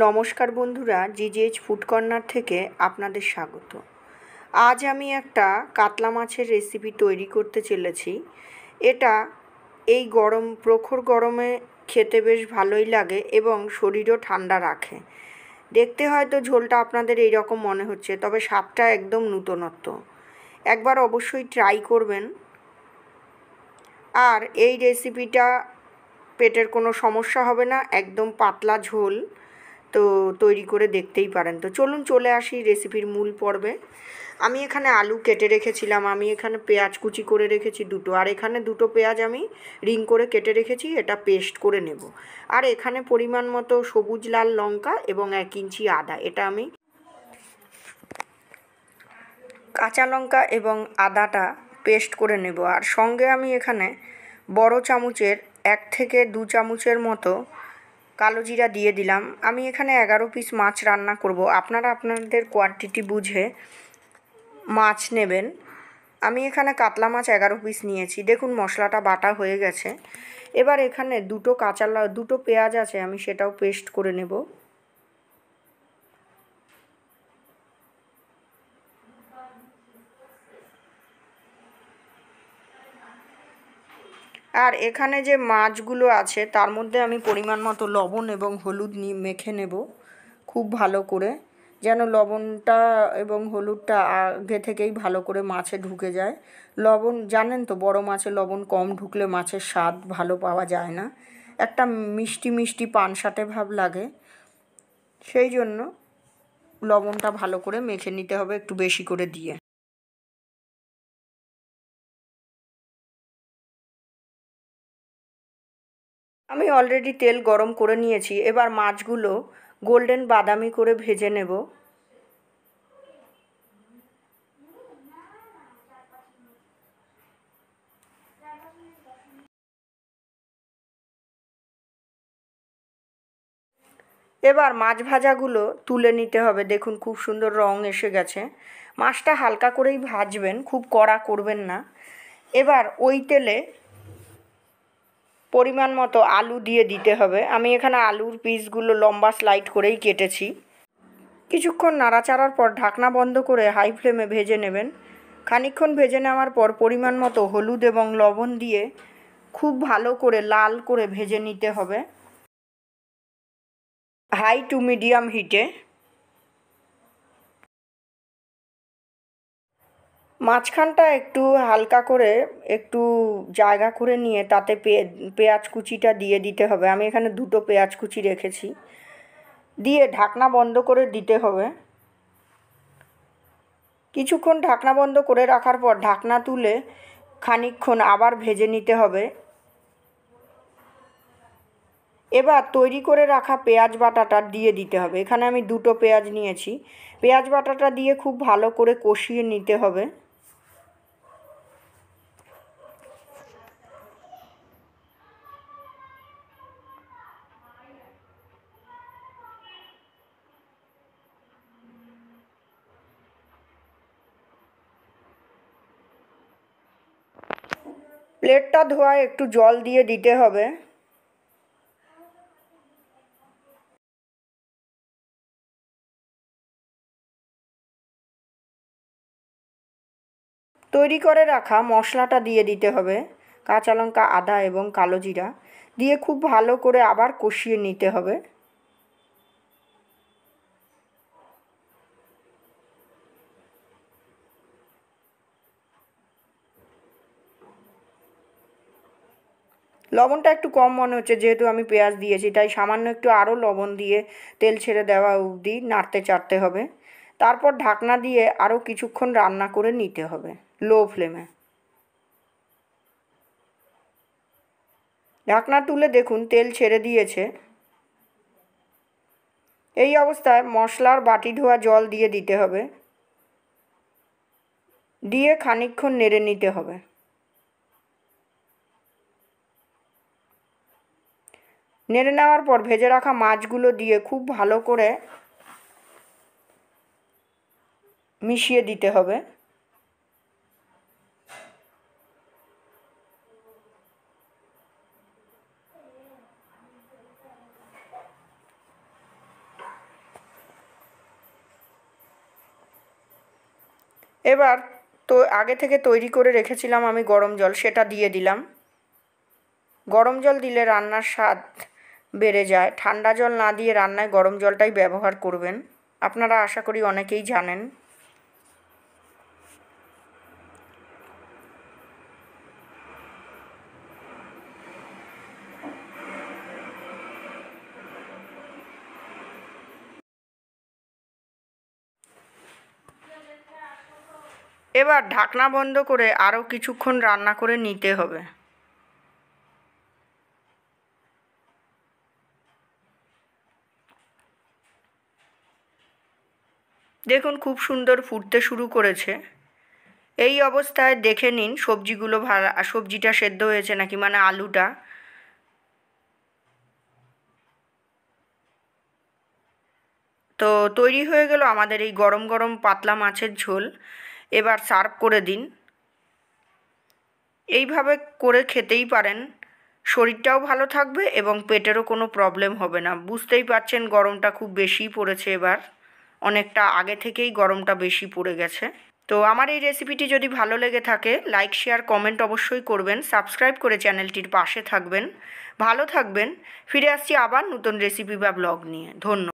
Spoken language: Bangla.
নমস্কার বন্ধুরা, জিজিএইচ ফুড কর্নার থেকে আপনাদের স্বাগত। আজ আমি একটা কাতলা মাছের রেসিপি তৈরি করতে চলেছি। এটা এই প্রখর গরমে খেতে বেশ ভালোই লাগে এবং শরীরও ঠান্ডা রাখে। দেখতে হয়তো ঝোলটা আপনাদের এই রকম মনে হচ্ছে, তবে স্বাদটা একদম নূতনত্ব। একবার অবশ্যই ট্রাই করবেন। আর এই রেসিপিটা পেটের কোনো সমস্যা হবে না, একদম পাতলা ঝোল, তো তৈরি করে দেখতেই পারেন। তো চলুন চলে আসি রেসিপির মূল পর্বে। আমি এখানে আলু কেটে রেখেছিলাম, আমি এখানে পেঁয়াজ কুচি করে রেখেছি দুটো, আর এখানে দুটো পেঁয়াজ আমি রিং করে কেটে রেখেছি, এটা পেস্ট করে নেব। আর এখানে পরিমাণ মতো সবুজ লাল লঙ্কা এবং 1 ইঞ্চি আদা, এটা আমি কাঁচা লঙ্কা এবং আদাটা পেস্ট করে নেব। আর সঙ্গে আমি এখানে বড় চামচের 1 থেকে 2 চামচের মতো কালো জিরা দিয়ে দিলাম। আমি এখানে 11 পিস মাছ রান্না করব, আপনারা আপনাদের কোয়ান্টিটি বুঝে মাছ নেবেন। আমি এখানে কাতলা মাছ 11 পিস নিয়েছি। দেখুন মশলাটা বাটা হয়ে গেছে। এবার এখানে দুটো পেঁয়াজ আছে, আমি সেটাও পেস্ট করে নেব। আর এখানে যে মাছগুলো আছে তার মধ্যে আমি পরিমাণ মতো লবণ এবং হলুদ মেখে নেব খুব ভালো করে, যেন লবণটা এবং হলুদটা আগে থেকেই ভালো করে মাছে ঢুকে যায়। লবণ জানেন তো, বড় মাছে লবণ কম ঢুকলে মাছের স্বাদ ভালো পাওয়া যায় না, একটা মিষ্টি মিষ্টি পানসাটে ভাব লাগে। সেই জন্য লবণটা ভালো করে মেখে নিতে হবে একটু বেশি করে দিয়ে। আমি অলরেডি তেল গরম করে নিয়েছি। এবার মাছগুলো গোল্ডেন বাদামি করে ভেজে নেব। এবার মাছ ভাজাগুলো তুলে নিতে হবে। দেখুন খুব সুন্দর রং এসে গেছে। মাছটা হালকা করেই ভাজবেন, খুব কড়া করবেন না। এবার ওই তেলে পরিমাণ মতো আলু দিয়ে দিতে হবে। আমি এখানে আলুর পিসগুলো লম্বা স্লাইড করেই কেটেছি। কিছুক্ষণ নাড়াচাড়ার পর ঢাকনা বন্ধ করে হাই ফ্লেমে ভেজে নেবেন। খানিকক্ষণ ভেজে নেওয়ার পর পরিমাণ মতো হলুদ এবং লবণ দিয়ে খুব ভালো করে লাল করে ভেজে নিতে হবে হাই টু মিডিয়াম হিটে। মাঝখানটা একটু হালকা করে একটু জায়গা করে নিয়ে তাতে পেঁয়াজ কুচিটা দিয়ে দিতে হবে। আমি এখানে দুটো পেঁয়াজ কুচি রেখেছি, দিয়ে ঢাকনা বন্ধ করে দিতে হবে। কিছুক্ষণ ঢাকনা বন্ধ করে রাখার পর ঢাকনা তুলে খানিকক্ষণ আবার ভেজে নিতে হবে। এবার তৈরি করে রাখা পেঁয়াজ বাটাটা দিয়ে দিতে হবে। এখানে আমি দুটো পেঁয়াজ নিয়েছি। পেঁয়াজ বাটাটা দিয়ে খুব ভালো করে কষিয়ে নিতে হবে। প্লেটটা ধোয়া একটু জল দিয়ে দিতে হবে। তৈরি করে রাখা মশলাটা দিয়ে দিতে হবে, কাঁচা লঙ্কা, আদা এবং কালো জিরা দিয়ে খুব ভালো করে আবার কষিয়ে নিতে হবে। লবণটা একটু কম মনে হচ্ছে, যেহেতু আমি পেঁয়াজ দিয়েছি, তাই সামান্য একটু আরও লবণ দিয়ে তেল ছেড়ে দেওয়া অবধি নাড়তে চাড়তে হবে। তারপর ঢাকনা দিয়ে আরও কিছুক্ষণ রান্না করে নিতে হবে লো ফ্লেমে। ঢাকনা তুলে দেখুন তেল ছেড়ে দিয়েছে। এই অবস্থায় মশলার বাটি ধোয়া জল দিয়ে দিতে হবে, দিয়ে খানিকক্ষণ নেড়ে নিতে হবে। নেড়ে নেওয়ার পর ভেজে রাখা মাছগুলো দিয়ে খুব ভালো করে মিশিয়ে দিতে হবে। এবার তো আগে থেকে তৈরি করে রেখেছিলাম আমি গরম জল, সেটা দিয়ে দিলাম। গরম জল দিলে রান্নার স্বাদ বেড়ে যায়। ঠান্ডা জল না দিয়ে রান্নায় গরম জলটাই ব্যবহার করবেন। আপনারা আশা করি অনেকেই জানেন। এবার ঢাকনা বন্ধ করে আরও কিছুক্ষণ রান্না করে নিতে হবে। দেখুন খুব সুন্দর ফুটতে শুরু করেছে। এই অবস্থায় দেখে নিন সবজিগুলো সবজিটা সেদ্ধ হয়েছে নাকি, মানে আলুটা। তো তৈরি হয়ে গেল আমাদের এই গরম গরম পাতলা মাছের ঝোল। এবার সার্ভ করে দিন। এইভাবে করে খেতেই পারেন, শরীরটাও ভালো থাকবে এবং পেটেরও কোনো প্রবলেম হবে না। বুঝতেই পারছেন গরমটা খুব বেশিই পড়েছে এবার, অনেকটা আগে থেকেই গরমটা বেশি পড়ে গেছে। তো আমার এই রেসিপিটি যদি ভালো লেগে থাকে লাইক শেয়ার কমেন্ট অবশ্যই করবেন, সাবস্ক্রাইব করে চ্যানেলটির পাশে থাকবেন। ভালো থাকবেন। ফিরে আসছি আবার নতুন রেসিপি বা ব্লগ নিয়ে। ধন্যবাদ।